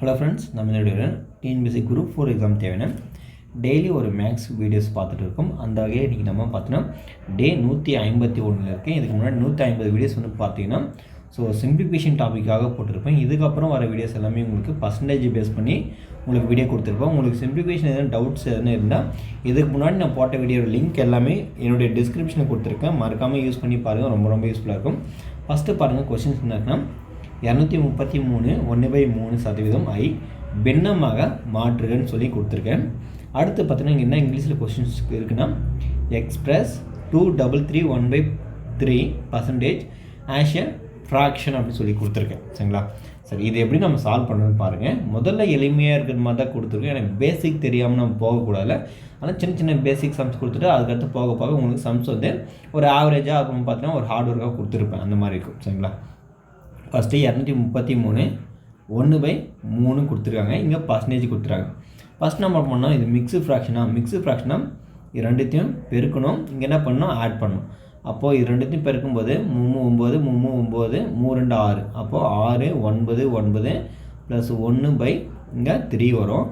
Hello friends, நம்ம இந்த TNPSC group 4 exam தேவையான டெய்லி ஒரு மேக்ஸ் வீடியோஸ் பார்த்துட்டு இருக்கோம். அந்த வகையை இன்றைக்கி நம்ம பார்த்தோன்னா டே 151 இருக்குது. இதுக்கு முன்னாடி 150 வீடியோஸ் வந்து பார்த்தீங்கன்னா சிம்பிளிஃபிகேஷன் டாப்பிக்காக போட்டிருப்பேன். இதுக்கப்புறம் வர வீடியோஸ் எல்லாமே உங்களுக்கு பர்சன்டேஜ் பேஸ் பண்ணி உங்களுக்கு வீடியோ கொடுத்துருப்போம். உங்களுக்கு சிம்பிளிஃபிகேஷன் எதுவும் டவுட்ஸ் எதுவும் இருந்தால் இதுக்கு முன்னாடி நான் போட்ட வீடியோ லிங்க் எல்லாமே என்னுடைய டிஸ்கிரிப்ஷனில் கொடுத்துருக்கேன். மறக்காமல் யூஸ் பண்ணி பாருங்கள், ரொம்ப யூஸ்ஃபுல்லாக இருக்கும். ஃபஸ்ட்டு பாருங்கள், கொஸ்டின்ஸ் என்னன்னா 233 1/3% ஐ பின்னமாக மாற்றுகன்னு சொல்லி கொடுத்துருக்கேன். அடுத்து பார்த்தீங்கன்னா என்ன இங்கிலீஷில் கொஸ்டின்ஸ் இருக்குன்னா எக்ஸ்பிரஸ் 233 1/3% ஆஸ் எ ஃப்ராக்ஷன் அப்படின்னு சொல்லி கொடுத்துருக்கேன். சரிங்களா? சரி, இது எப்படி நம்ம சால்வ் பண்ணுறதுன்னு பாருங்கள். முதல்ல எளிமையாக இருக்கிற மாதிரி தான் கொடுத்துருக்கேன். எனக்கு பேசிக் தெரியாமல் நம்ம போகக்கூடாது. ஆனால் சின்ன பேசிக் சம்ஸ் கொடுத்துட்டு அதுக்கடுத்து போக உங்களுக்கு சம்ஸ் வந்து ஒரு ஆவரேஜாக அப்புறம் பார்த்தீங்கன்னா ஒரு ஹார்ட் ஒர்க்காக கொடுத்துருப்பேன். அந்த மாதிரி இருக்கும். சரிங்களா? ஃபஸ்ட்டு 233 1/3 கொடுத்துருக்காங்க. இங்கே பர்சன்டேஜ் கொடுத்துருக்காங்க. ஃபஸ்ட் நம்ம பண்ணோம், இது மிக்ஸு ஃப்ராக்ஷனாக இது ரெண்டுத்தையும் பெருக்கணும். இங்கே என்ன பண்ணணும், ஆட் பண்ணணும். அப்போது இது ரெண்டுத்தையும் பெருக்கும்போது 3 9 3 2 6. அப்போது 6 9 9 ப்ளஸ் 1/3 வரும்.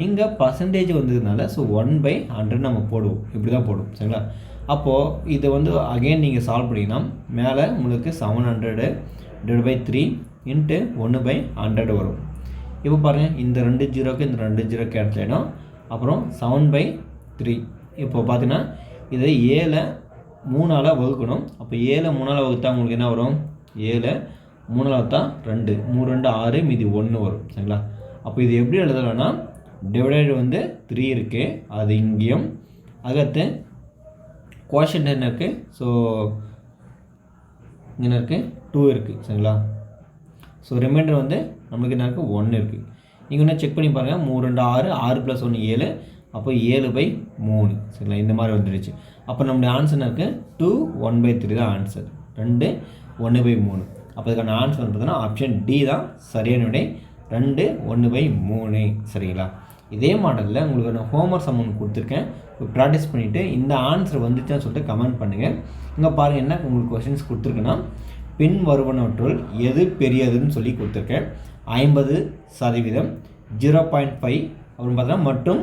இங்கே பர்சன்டேஜ் வந்ததுனால 1/100 நம்ம போடுவோம். இப்படி தான் போடுவோம். சரிங்களா? அப்போது இதை வந்து அகெயின் நீங்கள் சால்வ் பண்ணிங்கன்னா மேலே உங்களுக்கு 700 /3 இன்ட்டு 1/100 வரும். இப்போ பாருங்கள், இந்த 2 ஜீரோக்கு இந்த 2 ஜீரோ கேன்சல் ஆகிடும். அப்புறம் 7/3. இப்போ பார்த்தீங்கன்னா இதை 7 3ஆல் வகுக்கணும். அப்போ 7 3ஆல் வகுத்தா உங்களுக்கு என்ன வரும், 7 3ஆல் வகுத்தா 2 3 2 6 மீதி 1 வரும். சரிங்களா? அப்போ இது எப்படி எழுதலாம்னா டிவைடட் வந்து 3 இருக்குது, அது இங்கேயும் அகத்து கோஷன்ட் என்ன இருக்குது, இங்கே இருக்குது 2 இருக்குது. சரிங்களா? ரிமைண்டர் வந்து நம்மளுக்கு என்ன இருக்குது, 1 இருக்குது. நீங்கள் என்ன செக் பண்ணி பாருங்கள், 3 2 6 6 + 1 7. அப்போ 7/3. சரிங்களா? இந்த மாதிரி வந்துடுச்சு. அப்போ நம்மளுடைய ஆன்சர் என்ன இருக்குது, 2 1/3 தான் ஆன்சர். 2 1/3. அப்போ இதுக்கான ஆன்சர் வந்து பார்த்தீங்கன்னா ஆப்ஷன் டி தான் சரியான விடை, 2 1/3. சரிங்களா? இதே மாடலில் உங்களுக்கு நான் ஹோம்ஒர்க் சம் ஒன்று கொடுத்துருக்கேன். ப்ராக்டிஸ் பண்ணிவிட்டு இந்த ஆன்சர் வந்துச்சுன்னு சொல்லிட்டு கமெண்ட் பண்ணுங்கள். இங்கே பாருங்கள், என்ன உங்களுக்கு கொஸ்டின்ஸ் கொடுத்துருக்குன்னா பின் வருவனவற்றுள் எது பெரியதுன்னு சொல்லி கொடுத்துருக்கேன். 50%, 0.5 அப்படின்னு பார்த்தா மற்றும்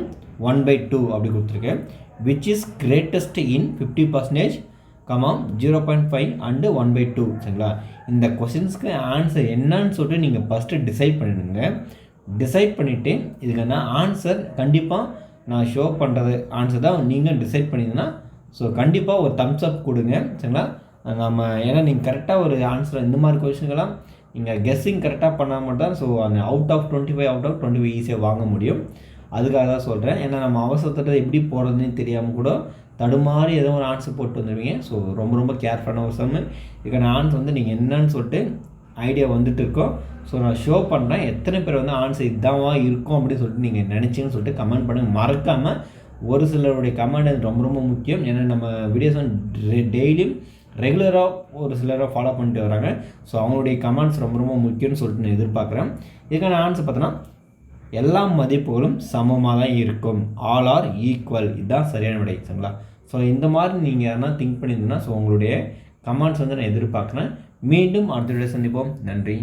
1/2 அப்படி கொடுத்துருக்கேன். Which is greatest in 50%, 0.5 and 1/2. சரிங்களா? இந்த கொஸ்டின்ஸ்க்கு ஆன்சர் என்னன்னு சொல்லிட்டு நீங்கள் ஃபஸ்ட்டு டிசைட் பண்ணிடுங்க. டிசைட் பண்ணிவிட்டு இதுக்கான ஆன்சர் கண்டிப்பாக நான் ஷோ பண்ணுறது ஆன்சர் தான் நீங்கள் டிசைட் பண்ணிங்கன்னா கண்டிப்பாக ஒரு தம்ஸ் அப் கொடுங்க. சரிங்களா? நம்ம ஏன்னா நீங்கள் கரெக்டாக ஒரு ஆன்சர் இந்த மாதிரி கொஸ்டின்கெல்லாம் நீங்கள் கெஸ்ஸிங் கரெக்டாக பண்ணால் மட்டும் தான் அந்த அவுட் ஆஃப் 25 ஈஸியாக வாங்க முடியும். அதுக்காக தான் சொல்கிறேன். ஏன்னா நம்ம அவசரத்தை எப்படி போடுறதுன்னு தெரியாமல் கூட தடுமாறி ஏதோ ஒரு ஆன்சர் போட்டு வந்துடுவீங்க. ரொம்ப கேர்ஃபுல்லான ஒரு சம். இதுக்கான ஆன்சர் வந்து நீங்கள் என்னன்னு சொல்லிட்டு ஐடியா வந்துட்டு இருக்கோம். நான் ஷோ பண்ணுறேன். எத்தனை பேர் வந்து ஆன்சர் இதாவா இருக்கும் அப்படின்னு சொல்லிட்டு நீங்கள் நினச்சிங்கன்னு சொல்லிட்டு கமெண்ட் பண்ணுங்கள். மறக்காமல் ஒரு சிலருடைய கமெண்ட் ரொம்ப முக்கியம். ஏன்னா நம்ம வீடியோஸ் வந்து டெய்லியும் ரெகுலராக ஒரு சிலரை ஃபாலோ பண்ணிட்டு வராங்க. அவங்களுடைய கமெண்ட்ஸ் ரொம்ப முக்கியம்னு சொல்லிட்டு நான் எதிர்பார்க்குறேன். இதுக்கான ஆன்சர் பார்த்தோன்னா எல்லா மதிப்புகளும் சமமாக தான் இருக்கும். All are equal. இதுதான் சரியான விடை. சரிங்களா? இந்த மாதிரி நீங்கள் எதனா திங்க் பண்ணியிருந்தீங்கன்னா உங்களுடைய கமெண்ட்ஸ் வந்து நான் எதிர்பார்க்குறேன். மீண்டும் அடுத்த வீடியோ சந்திப்போம். நன்றி.